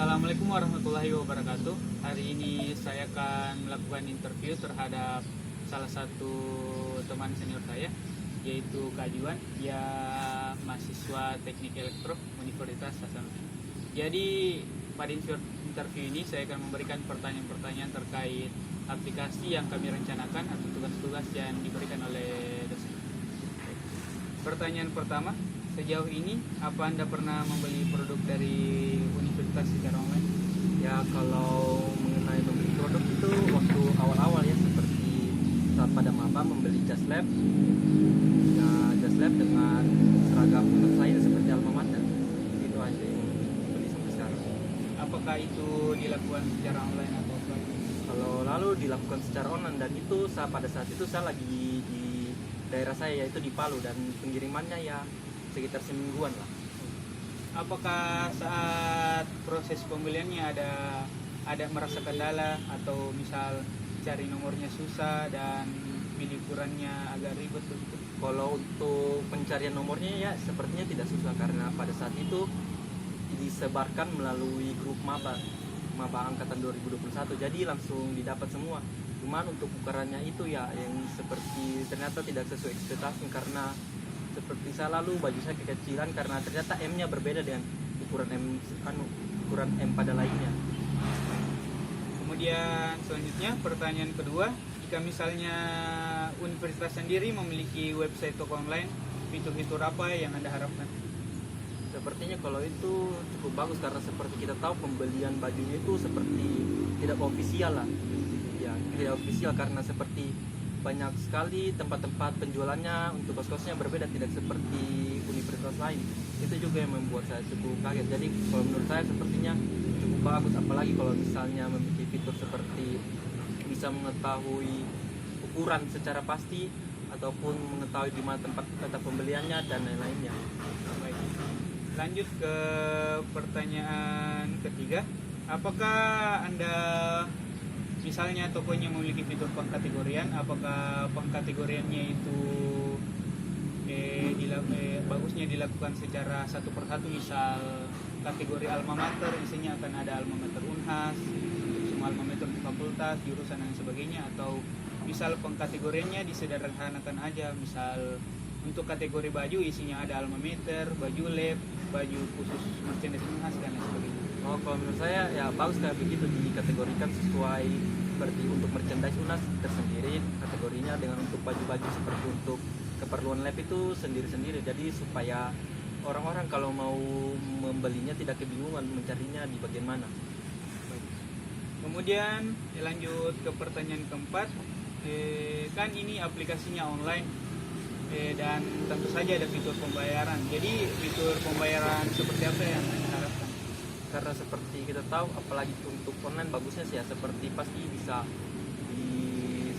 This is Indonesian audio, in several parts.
Assalamualaikum warahmatullahi wabarakatuh. Hari ini saya akan melakukan interview terhadap salah satu teman senior saya, yaitu Kak Juan, dia mahasiswa Teknik Elektro Universitas Hasanuddin. Jadi pada interview ini saya akan memberikan pertanyaan-pertanyaan terkait aplikasi yang kami rencanakan atau tugas-tugas yang diberikan oleh dosen. Pertanyaan pertama, sejauh ini apa Anda pernah membeli produk dari universitas secara online? Ya, kalau mengenai membeli produk itu waktu awal-awal ya, seperti saat pada maba membeli jas lab, ya jas lab dengan seragam menurut saya seperti alma mater, itu aja yang beli sampai sekarang. Apakah itu dilakukan secara online atau offline? Kalau lalu dilakukan secara online, dan itu pada saat itu saya lagi di daerah saya, yaitu di Palu, dan pengirimannya ya sekitar semingguan lah. Apakah saat proses pembeliannya ada merasa kendala atau misal cari nomornya susah dan pilih ukurannya agak ribet begitu? Kalau untuk pencarian nomornya ya sepertinya tidak susah, karena pada saat itu disebarkan melalui grup maba angkatan 2021, jadi langsung didapat semua. Cuman untuk ukurannya itu ya yang seperti ternyata tidak sesuai ekspektasi, karena seperti saya lalu baju saya kekecilan karena ternyata M-nya berbeda dengan ukuran M pada lainnya. Kemudian selanjutnya pertanyaan kedua, jika misalnya universitas sendiri memiliki website toko online, fitur-fitur apa yang Anda harapkan? Sepertinya kalau itu cukup bagus, karena seperti kita tahu pembelian bajunya itu seperti tidak ofisial lah. Ya, tidak ofisial karena seperti banyak sekali tempat-tempat penjualannya untuk kos-kosnya berbeda, tidak seperti universitas lain. Itu juga yang membuat saya cukup kaget. Jadi kalau menurut saya sepertinya cukup bagus, apalagi kalau misalnya memiliki fitur seperti bisa mengetahui ukuran secara pasti ataupun mengetahui di mana tempat pembeliannya dan lain-lainnya. Baik. Lanjut ke pertanyaan ketiga, apakah Anda misalnya tokonya memiliki fitur pengkategorian, apakah pengkategoriannya itu bagusnya dilakukan secara satu persatu, misal kategori alma mater isinya akan ada alma mater Unhas, semua alma mater di fakultas, jurusan dan sebagainya, atau misal pengkategoriannya disederhanakan aja, misal untuk kategori baju isinya ada alma mater, baju lab, baju khusus merchandise Unhas dan lain sebagainya. Oh, kalau menurut saya ya bagus kayak begitu, dikategorikan sesuai seperti untuk merchandise Unas tersendiri kategorinya, dengan untuk baju-baju seperti untuk keperluan lab itu sendiri-sendiri, jadi supaya orang-orang kalau mau membelinya tidak kebingungan mencarinya di bagian mana. Kemudian lanjut ke pertanyaan keempat, kan ini aplikasinya online dan tentu saja ada fitur pembayaran. Jadi fitur pembayaran seperti apa yang diharapkan? Karena seperti kita tahu, apalagi untuk online bagusnya sih ya seperti pasti bisa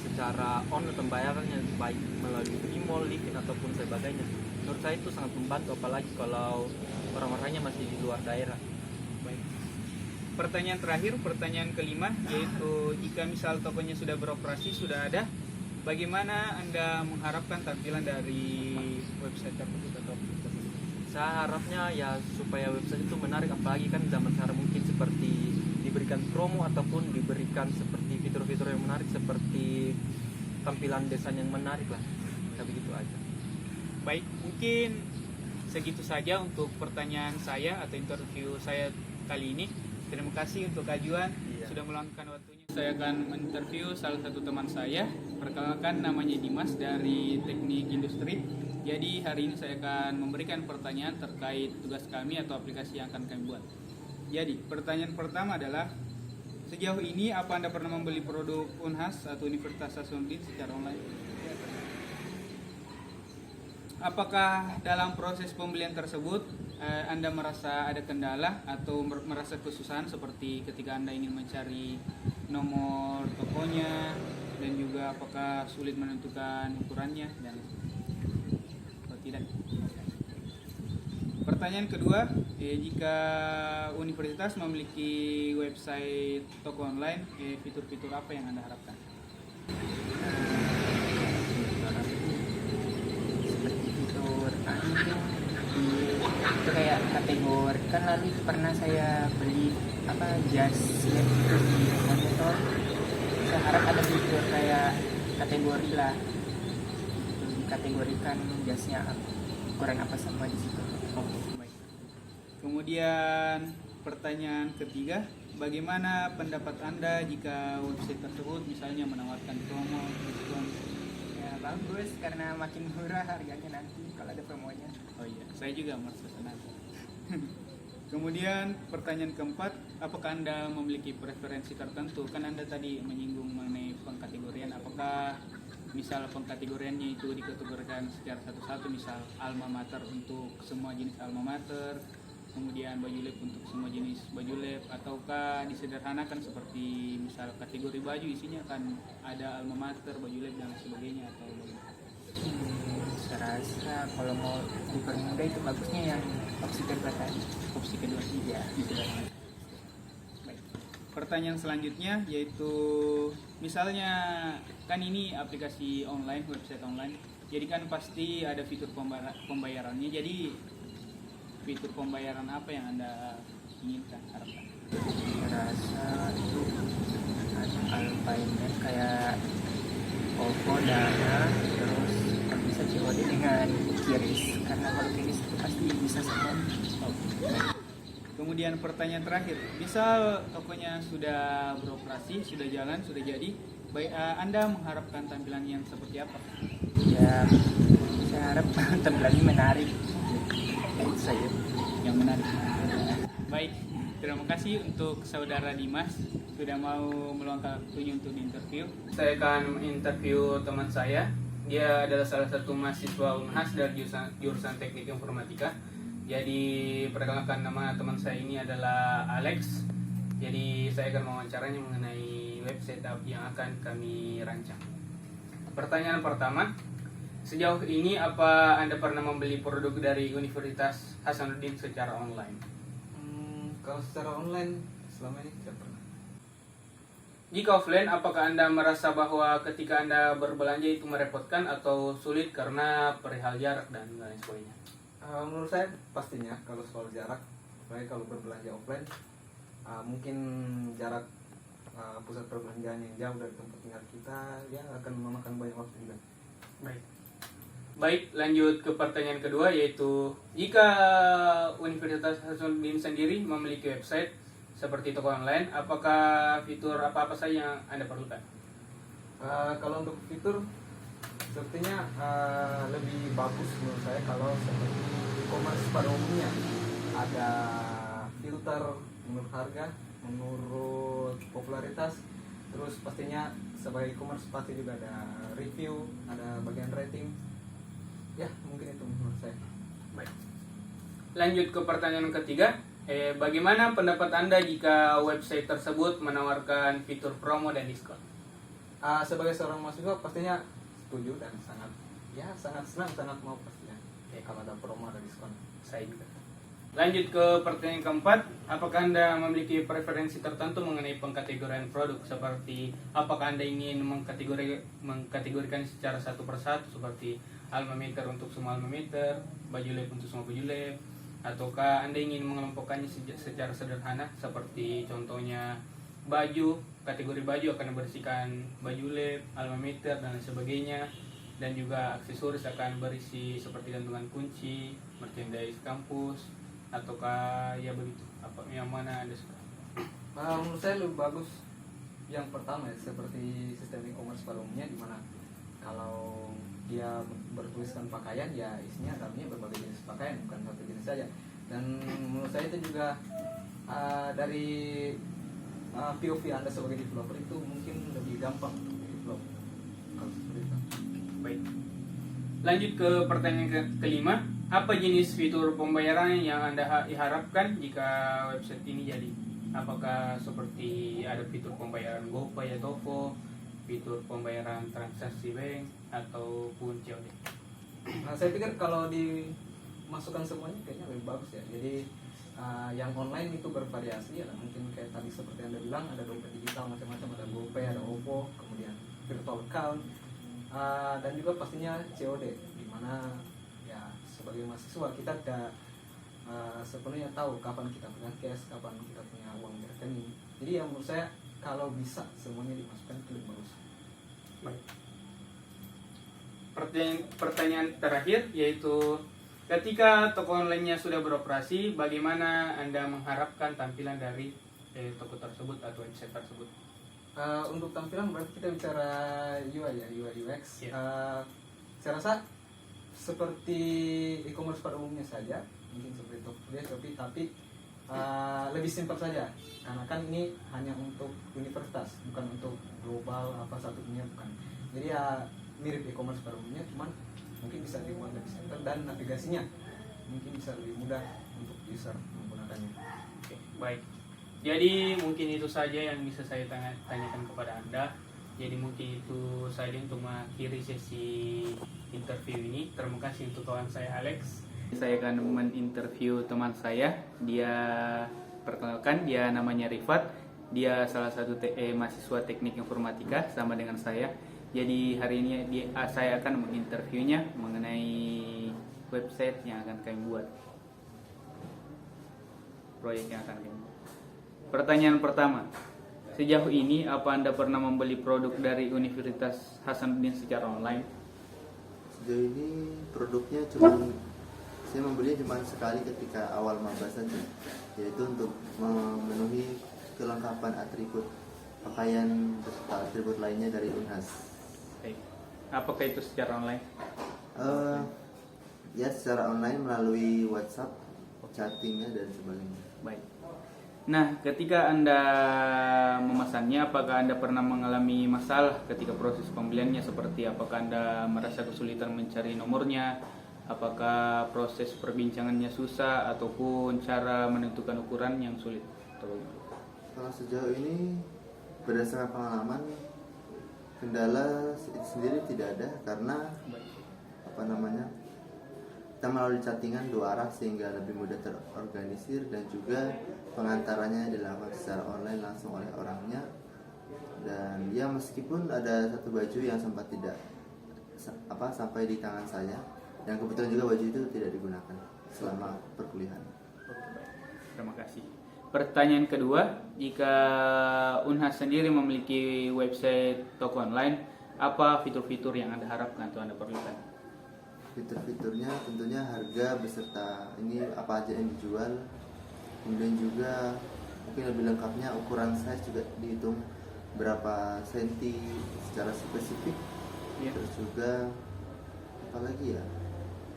secara online pembayarannya, baik melalui e-mall, LinkedIn ataupun sebagainya. Menurut saya itu sangat membantu, apalagi kalau orang-orangnya masih di luar daerah. Baik. Pertanyaan terakhir, pertanyaan kelima, yaitu jika misal tokonya sudah beroperasi, sudah ada, bagaimana Anda mengharapkan tampilan dari website tersebut atau aplikasi? Saya harapnya ya supaya website itu menarik, apalagi kan zaman sekarang mungkin seperti diberikan promo ataupun diberikan seperti fitur-fitur yang menarik, seperti tampilan desain yang menarik lah. Kayak begitu aja. Baik, mungkin segitu saja untuk pertanyaan saya atau interview saya kali ini. Terima kasih untuk Kak Juan sudah meluangkan waktunya. Saya akan menginterview salah satu teman saya. Perkenalkan, namanya Dimas dari Teknik Industri. Jadi hari ini saya akan memberikan pertanyaan terkait tugas kami atau aplikasi yang akan kami buat. Jadi pertanyaan pertama adalah, sejauh ini apa Anda pernah membeli produk Unhas atau Universitas Hasanuddin secara online? Apakah dalam proses pembelian tersebut Anda merasa ada kendala atau merasa kesusahan seperti ketika Anda ingin mencari nomor tokonya, dan juga apakah sulit menentukan ukurannya dan tidak? Pertanyaan kedua, jika universitas memiliki website toko online, fitur-fitur apa yang Anda harapkan? Seperti fitur itu kayak kategori, kan lalu pernah saya beli jasnya itu di monitor, saya harap ada fitur kayak kategori lah, itu dikategorikan jasnya ukuran apa sama di situ. Baik. Kemudian pertanyaan ketiga, bagaimana pendapat Anda jika website tersebut misalnya menawarkan promo, diskon? Ya bagus karena makin murah harganya nanti kalau ada promonya. Oh iya, saya juga merasa senang. Kemudian pertanyaan keempat, apakah Anda memiliki preferensi tertentu? Kan Anda tadi menyinggung mengenai pengkategorian, apakah misal pengkategoriannya itu dikategorikan secara satu-satu, misal alma mater untuk semua jenis alma mater, kemudian baju lab untuk semua jenis baju lab, ataukah disederhanakan seperti misal kategori baju isinya kan ada alma mater, baju lab dan sebagainya, atau bagaimana? Saya rasa kalau mau dipermudah itu bagusnya yang opsi kedua tadi. Opsi kedua Iya. disederhanakan. Baik. Pertanyaan selanjutnya yaitu misalnya kan ini aplikasi online, website online, jadi kan pasti ada fitur pembayarannya. Jadi fitur pembayaran apa yang Anda inginkan, harapkan? Saya rasa itu Alpayment kayak OVO, Dana, terus kalau bisa COD dengan QRIS, karena kalau QRIS itu pasti bisa semua. Kemudian pertanyaan terakhir, misal tokonya sudah beroperasi, sudah jalan, sudah jadi, Anda mengharapkan tampilan yang seperti apa? Ya, saya harap tampilannya menarik. Itu saja. Yang menarik. Baik, terima kasih untuk saudara Dimas sudah mau meluangkan waktunya untuk diinterview. Saya akan interview teman saya. Dia adalah salah satu mahasiswa UNHAS dari jurusan Teknik Informatika. Jadi perkenalkan, nama teman saya ini adalah Alex. Jadi saya akan mewawancaranya mengenai website yang akan kami rancang. Pertanyaan pertama, sejauh ini apa Anda pernah membeli produk dari Universitas Hasanuddin secara online? Kalau secara online selama ini tidak pernah. Jika offline, apakah Anda merasa bahwa ketika Anda berbelanja itu merepotkan atau sulit karena perihal jarak dan lain sebagainya? Menurut saya pastinya kalau soal jarak, apalagi kalau berbelanja offline, mungkin jarak pusat perbelanjaan yang jauh dari tempat tinggal kita ya akan memakan banyak waktu juga. Baik, lanjut ke pertanyaan kedua, yaitu jika Universitas Hasanuddin sendiri memiliki website seperti toko online, apakah fitur apa-apa saja yang Anda perlukan? Kalau untuk fitur sepertinya lebih bagus menurut saya kalau seperti e-commerce pada umumnya, ada filter menurut harga, menurut popularitas, terus pastinya sebagai e-commerce pasti juga ada review, ada bagian rating. Ya, mungkin itu menurut saya. Baik. Lanjut ke pertanyaan ketiga, bagaimana pendapat Anda jika website tersebut menawarkan fitur promo dan diskon? Sebagai seorang mahasiswa pastinya setuju dan sangat senang, sangat mau pastinya. Kalau ada promo, ada diskon. Saya juga. Lanjut ke pertanyaan keempat, apakah Anda memiliki preferensi tertentu mengenai pengkategorian produk, seperti apakah Anda ingin mengkategorikan secara satu persatu seperti alma mater untuk semua alma mater, baju lab untuk semua baju lab, ataukah Anda ingin mengelompokkannya secara sederhana seperti contohnya baju, kategori baju akan berisikan baju lab, alma mater dan sebagainya, dan juga aksesoris akan berisi seperti gantungan kunci, merchandise kampus, ataukah ya begitu, apa yang mana Anda suka? Menurut saya lebih bagus yang pertama ya, seperti sistem e-commerce pada umumnya, di mana kalau dia bertuliskan pakaian ya isinya dalamnya berbagai jenis pakaian, bukan satu jenis saja. Dan menurut saya itu juga dari POV Anda sebagai developer itu mungkin lebih gampang develop kalau seperti itu. Baik. Lanjut ke pertanyaan kelima, apa jenis fitur pembayaran yang Anda harapkan jika website ini jadi? Apakah seperti ada fitur pembayaran GoPay atau OVO, fitur pembayaran transaksi bank, ataupun COD? Saya pikir kalau dimasukkan semuanya kayaknya lebih bagus ya. Jadi yang online itu bervariasi ya, mungkin kayak tadi seperti Anda bilang ada dompet digital macam-macam, ada GoPay, ada OVO, kemudian virtual account, dan juga pastinya COD, di mana ya sebagai mahasiswa kita tidak sepenuhnya tahu kapan kita punya cash, kapan kita punya uang di rekening. Jadi yang menurut saya kalau bisa semuanya dimasukkan itu lebih bagus. Pertanyaan terakhir yaitu ketika toko online-nya sudah beroperasi, bagaimana Anda mengharapkan tampilan dari toko tersebut atau website tersebut? Untuk tampilan berarti kita bicara UI ya, UI UX. Iya. Saya rasa seperti e-commerce pada umumnya saja, mungkin seperti Tokopedia, Shopee, tapi lebih simpel saja. Karena kan ini hanya untuk universitas, bukan untuk global apa satu dunia, bukan. Jadi ya mirip e-commerce pada umumnya, cuman mungkin bisa dibuat lebih simpel dan navigasinya mungkin bisa lebih mudah untuk user menggunakannya. Oke, baik. Jadi mungkin itu saja yang bisa saya tanyakan kepada Anda. Jadi mungkin itu saja untuk mengakhiri sesi interview ini. Terima kasih untuk kawan saya Alex. Saya akan menginterview teman saya. Dia perkenalkan, dia namanya Rifat. Dia salah satu mahasiswa teknik informatika sama dengan saya. Jadi hari ini saya akan menginterviewnya mengenai website yang akan kami buat. Proyek yang akan kami buat. Pertanyaan pertama, sejauh ini apa Anda pernah membeli produk dari Universitas Hasanuddin secara online? Sejauh ini produknya saya membelinya cuma sekali ketika awal maba saja, yaitu untuk memenuhi kelengkapan atribut pakaian beserta atribut lainnya dari Unhas. Baik. Apakah itu secara online? Ya secara online melalui WhatsApp, chattingnya dan sebagainya. Baik. Nah, ketika Anda memesannya, apakah Anda pernah mengalami masalah ketika proses pembeliannya? Seperti apakah Anda merasa kesulitan mencari nomornya? Apakah proses perbincangannya susah? Ataupun cara menentukan ukuran yang sulit? Kalau sejauh ini berdasarkan pengalaman, kendala itu sendiri tidak ada karena kita melalui chattingan 2 arah sehingga lebih mudah terorganisir dan juga pengantarannya dilakukan secara online langsung oleh orangnya. Dan ya meskipun ada satu baju yang sempat tidak sampai di tangan saya, dan kebetulan juga baju itu tidak digunakan selama perkuliahan. Terima kasih. Pertanyaan kedua, jika Unhas sendiri memiliki website toko online, apa fitur-fitur yang Anda harapkan atau Anda perlukan? Fitur-fiturnya tentunya harga beserta ini apa aja yang dijual, kemudian juga mungkin lebih lengkapnya ukuran size juga dihitung berapa senti secara spesifik. Terus juga apalagi ya,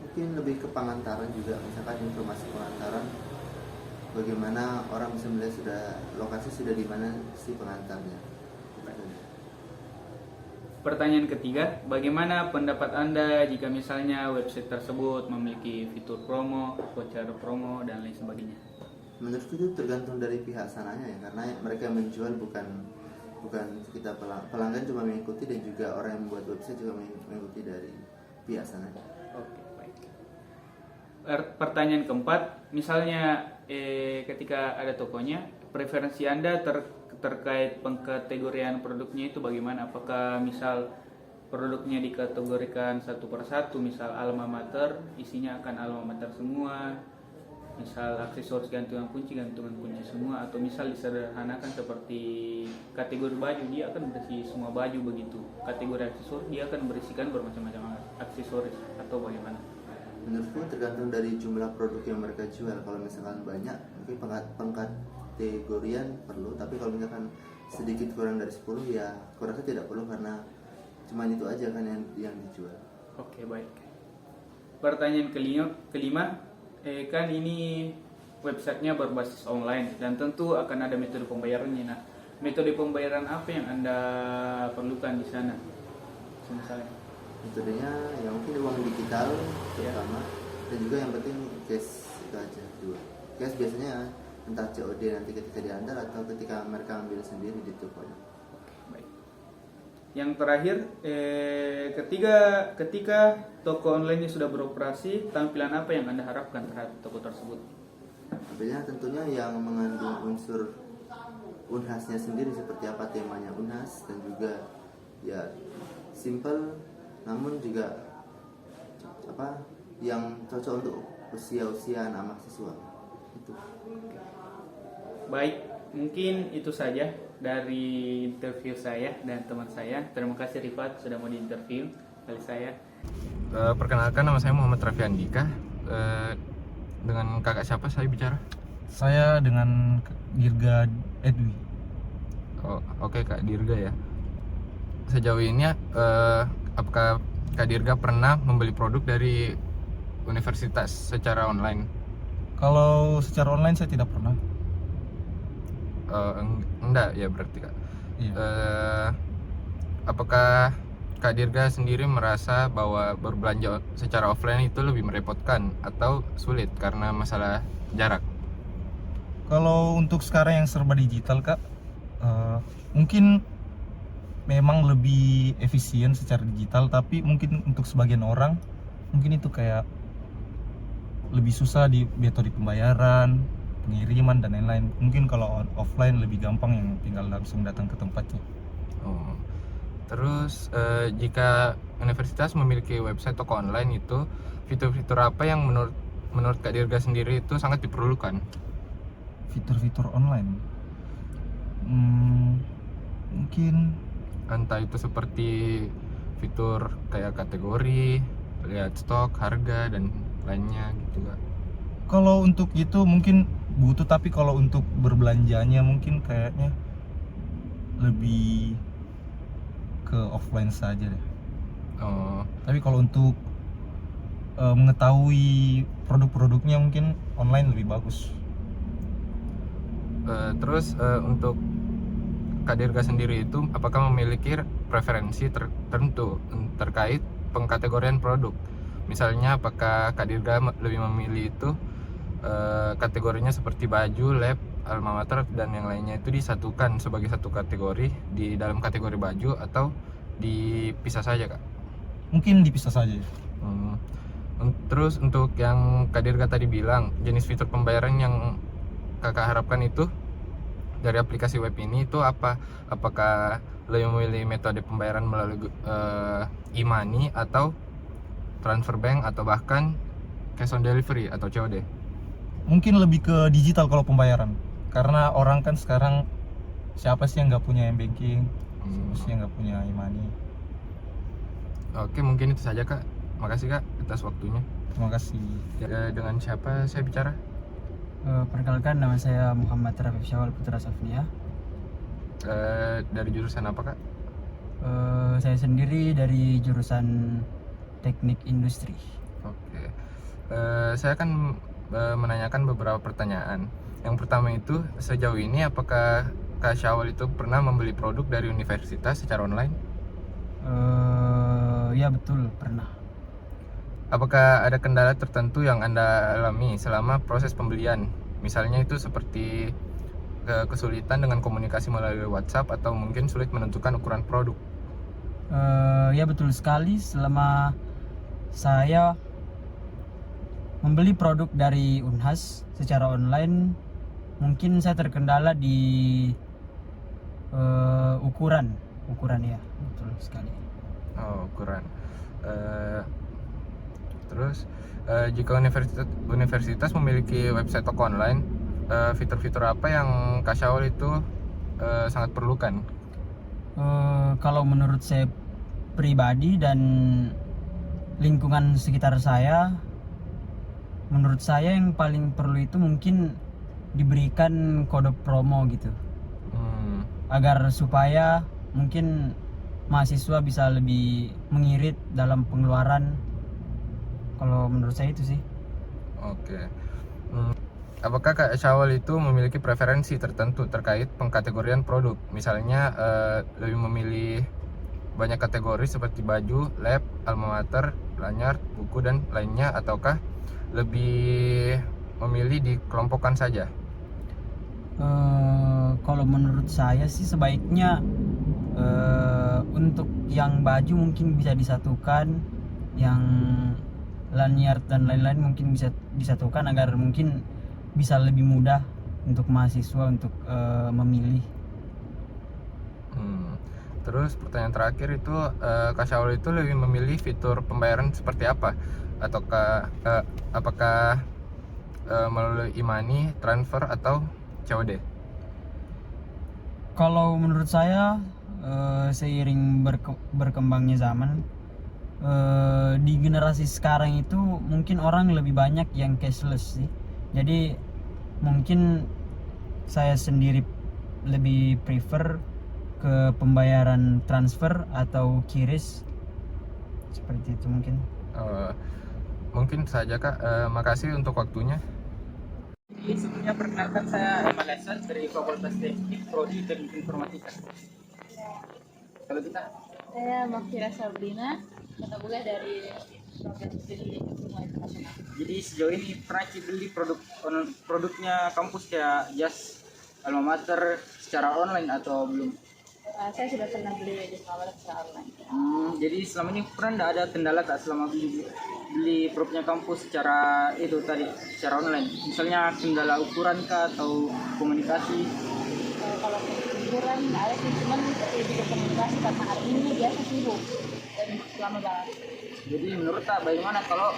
mungkin lebih ke pengantaran juga, misalkan informasi pengantaran, bagaimana orang bisa melihat sudah lokasi sudah di mana si pengantarnya. Pertanyaan ketiga, bagaimana pendapat Anda jika misalnya website tersebut memiliki fitur promo, voucher promo, dan lain sebagainya? Menurutku itu tergantung dari pihak sananya ya, karena mereka yang menjual bukan kita pelanggan cuma mengikuti, dan juga orang yang membuat website juga mengikuti dari pihak sananya. Oke, baik. Pertanyaan keempat, misalnya ketika ada tokonya, preferensi Anda terkait pengkategorian produknya itu bagaimana? Apakah misal produknya dikategorikan satu per satu, misal alma mater, isinya akan alma mater semua, misal aksesoris gantungan kunci semua, atau misal disederhanakan seperti kategori baju, dia akan berisi semua baju begitu, kategori aksesoris dia akan berisikan bermacam-macam aksesoris, atau bagaimana? Menurutku tergantung dari jumlah produk yang mereka jual. Kalau misalkan banyak, mungkin pengkategorian perlu, tapi kalau misalkan sedikit kurang dari 10 ya kurasa tidak perlu, karena cuma itu aja kan yang dijual. Oke, baik. Pertanyaan kelima, kan ini websitenya berbasis online dan tentu akan ada metode pembayarannya. Nah, metode pembayaran apa yang Anda perlukan di sana? Misalnya Metodenya ya mungkin uang digital terutama, dan juga yang penting cash, itu aja dua. Cash biasanya entah COD nanti ketika diantar atau ketika mereka ambil sendiri di tokonya. Baik. Yang terakhir, ketika toko online sudah beroperasi, tampilan apa yang Anda harapkan terhadap toko tersebut? Tampilnya tentunya yang mengandung unsur Unhasnya sendiri, seperti apa temanya Unhas, dan juga ya simple namun juga yang cocok untuk usia-usia anak mahasiswa itu. Baik, Mungkin itu saja dari interview saya dan teman saya. Terima kasih Rifat sudah mau diinterview kali saya. Perkenalkan, nama saya Muhammad Raffi Andika. Dengan kakak siapa saya bicara? Saya dengan Dirga Edwi. Oh, oke Kak Dirga ya. Sejauh ini apakah Kak Dirga pernah membeli produk dari universitas secara online? Kalau secara online saya tidak pernah. Enggak ya berarti Kak. Iya. Apakah Kak Dirga sendiri merasa bahwa berbelanja secara offline itu lebih merepotkan atau sulit karena masalah jarak? Kalau untuk sekarang yang serba digital Kak, mungkin memang lebih efisien secara digital, tapi mungkin untuk sebagian orang mungkin itu kayak lebih susah di metode pembayaran, pengiriman dan lain-lain. Mungkin kalau offline lebih gampang, yang tinggal langsung datang ke tempatnya. Oh. Terus jika universitas memiliki website toko online itu, fitur-fitur apa yang menurut Kak Dirga sendiri itu sangat diperlukan? Fitur-fitur online, mungkin Entah itu seperti fitur kayak kategori, lihat stok, harga dan lainnya gitu Kak. kalau untuk itu mungkin butuh, tapi kalau untuk berbelanjanya mungkin kayaknya lebih ke offline saja deh. Oh, Tapi kalau untuk mengetahui produk-produknya mungkin online lebih bagus. terus untuk Kak Dirga sendiri itu apakah memiliki preferensi tertentu terkait pengkategorian produk? Misalnya apakah Kak Dirga lebih memilih itu kategorinya seperti baju, lab, alma mater dan yang lainnya itu disatukan sebagai satu kategori di dalam kategori baju, atau dipisah saja Kak? Mungkin dipisah saja. Terus untuk yang Kak Dirga tadi bilang, jenis fitur pembayaran yang Kakak harapkan itu dari aplikasi web ini itu apa? Apakah lebih memilih metode pembayaran melalui e-money atau transfer bank atau bahkan cash on delivery atau COD? Mungkin lebih ke digital kalau pembayaran, karena orang kan sekarang siapa sih yang nggak punya m-banking, siapa sih yang nggak punya e-money. Oke, mungkin itu saja Kak. Makasih Kak atas waktunya. Terima kasih. Dengan siapa saya bicara? Perkenalkan, nama saya Muhammad Rafif Syawal Putra Safnia. Dari jurusan apa Kak? Saya sendiri dari jurusan Teknik Industri. Oke. Saya akan menanyakan beberapa pertanyaan. Yang pertama itu, sejauh ini apakah Kak Syawal itu pernah membeli produk dari universitas secara online? Ya betul, pernah. Apakah ada kendala tertentu yang Anda alami selama proses pembelian? Misalnya itu seperti kesulitan dengan komunikasi melalui WhatsApp atau mungkin sulit menentukan ukuran produk. Ya betul sekali, selama saya membeli produk dari Unhas secara online, mungkin saya terkendala di ukuran ya, betul sekali. Oh, ukuran. Terus jika universitas memiliki website toko online, fitur-fitur apa yang Kak Syawal itu sangat perlukan? Kalau menurut saya pribadi dan lingkungan sekitar saya, menurut saya yang paling perlu itu mungkin diberikan kode promo gitu, agar supaya mungkin mahasiswa bisa lebih mengirit dalam pengeluaran. Kalau menurut saya itu sih. Oke. Apakah Kak Syawal itu memiliki preferensi tertentu terkait pengkategorian produk? Misalnya lebih memilih banyak kategori seperti baju, lab, alma mater, lanyard, buku dan lainnya, ataukah lebih memilih dikelompokkan saja? Kalau menurut saya sih sebaiknya untuk yang baju mungkin bisa disatukan, yang lanyard dan lain-lain mungkin bisa disatukan agar mungkin bisa lebih mudah untuk mahasiswa untuk memilih. Terus pertanyaan terakhir itu, Kak Syawal itu lebih memilih fitur pembayaran seperti apa? Ataukah apakah melalui e-money, transfer atau COD? Kalau menurut saya seiring berkembangnya zaman, di generasi sekarang itu mungkin orang lebih banyak yang cashless sih. Jadi mungkin saya sendiri lebih prefer ke pembayaran transfer atau QRIS, seperti itu mungkin. Mungkin saja Kak, makasih untuk waktunya. Jadi sebelumnya perkenalkan saya Eman Lesan dari Fakultas Teknik Prodi Teknik Informatika. Kalau kita Saya Mafira Sabrina, mata kuliah dari Program Studi Ilmu Internasional. jadi sejauh ini pernah beli produknya kampus kayak jas alma mater secara online atau belum? Saya sudah pernah beli di secara online. Jadi selama ini pernah nggak ada kendala tak selama beli produknya kampus secara itu tadi secara online? Misalnya kendala ukuran kah atau komunikasi? Kalau ukuran nggak ada sih, cuman lebih ke komunikasi karena hari ini biasa sibuk dan lama banget. Jadi menurut tak bagaimana kalau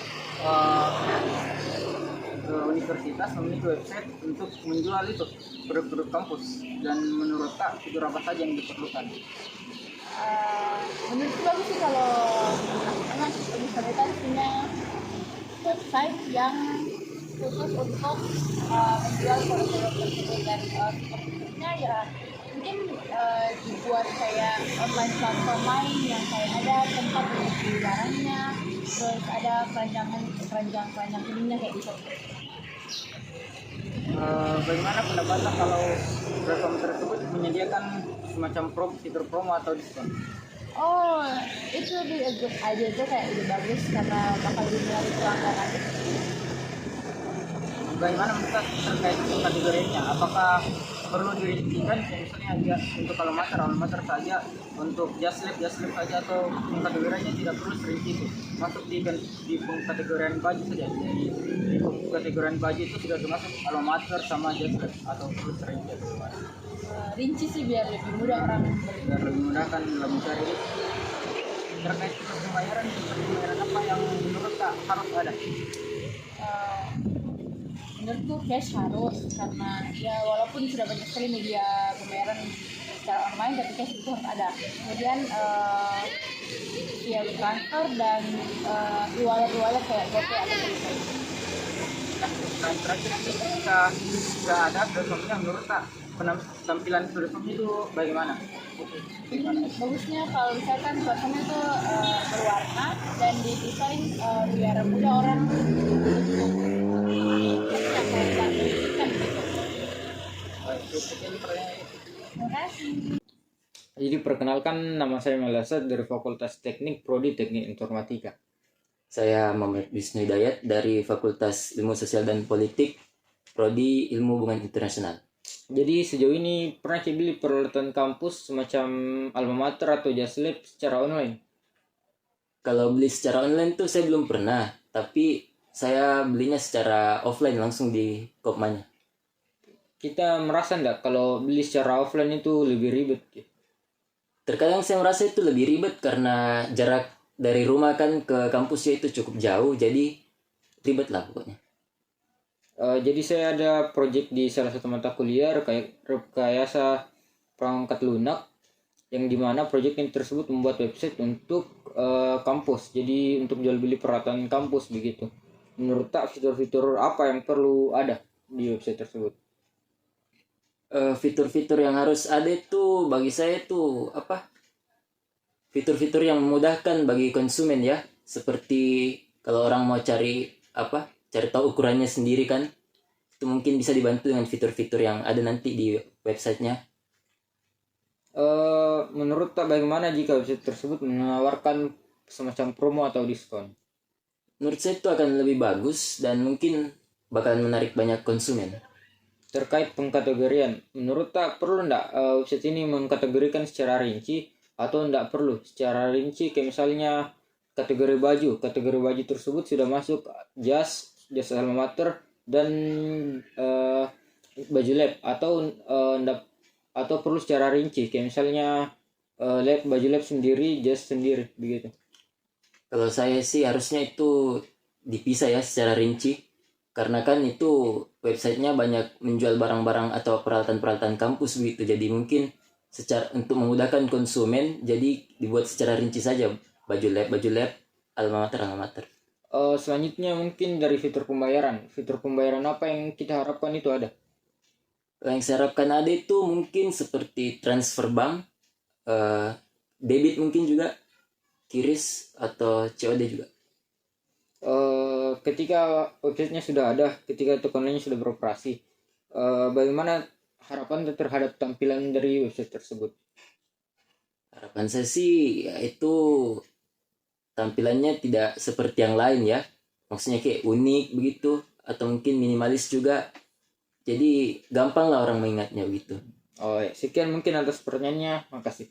ke universitas memiliki website untuk menjual itu produk-produk kampus, dan menurut tak fitur apa saja yang diperlukan? Menurutku bagus sih kalau memang universitas punya website yang khusus untuk menjual produk-produk tersebut, dan sepertinya ya mungkin dibuat kayak online platform lain yang kayak ada tempat untuk barangnya, terus ada keranjang ininya kayak gitu. Bagaimana pendapatnya kalau platform tersebut menyediakan semacam fitur promo atau diskon? Oh, itu lebih a good idea, itu kayak ide bagus karena bakal lebih menarik pelanggan aja. Bagaimana menurut terkait kategorinya? Apakah perlu dirincikan misalnya dia untuk alma mater saja, untuk jas lab saja, atau kategorinya tidak perlu serinci itu masuk di kategorian baju saja? Jadi di kategorian baju itu sudah termasuk alma mater sama jas lab, atau perlu serinci? Rinci sih biar lebih mudah orang beli. Biar lebih mudah kan dalam mencari. Terkait pembayaran apa yang menurut Kak harus ada? Menurutku cash harus, karena ya walaupun sudah banyak sekali media pembayaran secara online, tapi cash itu harus ada. Kemudian ya transfer dan e-wallet kayak GoPay atau GoPay. Dan terakhir ketika sudah ada platformnya, menurut Kak tampilan platform itu bagaimana? Bagusnya kalau misalkan platformnya itu berwarna dan didesain biar mudah orang untuk menyampaikan gitu. Terima kasih. Jadi perkenalkan, nama saya Melasa dari Fakultas Teknik Prodi Teknik Informatika. Saya Muhammad Wisnu Hidayat dari Fakultas Ilmu Sosial dan Politik, Prodi Ilmu Hubungan Internasional. Jadi sejauh ini pernah beli peralatan kampus semacam alma mater atau jas lab secara online? Kalau beli secara online tuh saya belum pernah, tapi saya belinya secara offline langsung di Kopmanya. Kita merasa enggak kalau beli secara offline itu lebih ribet? Terkadang saya merasa itu lebih ribet karena jarak dari rumah kan ke kampusnya itu cukup jauh, jadi ribet lah pokoknya. Jadi saya ada proyek di salah satu mata kuliah rekayasa perangkat lunak, yang dimana proyek ini tersebut membuat website untuk kampus, jadi untuk jual beli peralatan kampus begitu. Menurut tak fitur-fitur apa yang perlu ada di website tersebut? Fitur-fitur yang harus ada itu bagi saya itu apa? Fitur-fitur yang memudahkan bagi konsumen ya, seperti kalau orang mau cari tahu ukurannya sendiri kan, itu mungkin bisa dibantu dengan fitur-fitur yang ada nanti di websitenya. Menurut tak bagaimana jika website tersebut menawarkan semacam promo atau diskon? Menurut saya itu akan lebih bagus dan mungkin bakalan menarik banyak konsumen. Terkait pengkategorian, menurut tak perlu ndak website ini mengkategorikan secara rinci, atau ndak perlu secara rinci, kayak misalnya kategori baju tersebut sudah masuk jas alma mater dan baju lab, atau perlu secara rinci kayak misalnya baju lab sendiri, jas sendiri begitu? Kalau saya sih harusnya itu dipisah ya secara rinci, karena kan itu websitenya banyak menjual barang-barang atau peralatan-peralatan kampus begitu, jadi mungkin secara untuk memudahkan konsumen, jadi dibuat secara rinci saja baju lab, alma mater. Selanjutnya mungkin dari fitur pembayaran. Fitur pembayaran apa yang kita harapkan itu ada? Yang saya harapkan ada itu mungkin seperti transfer bank, debit mungkin juga, kiris atau COD juga. Ketika websitenya sudah ada, ketika toko online sudah beroperasi, bagaimana harapan terhadap tampilan dari website tersebut? Harapan saya sih yaitu tampilannya tidak seperti yang lain ya, maksudnya kayak unik begitu atau mungkin minimalis juga, jadi gampang lah orang mengingatnya begitu. Oh ya, sekian mungkin atas pertanyaannya, makasih.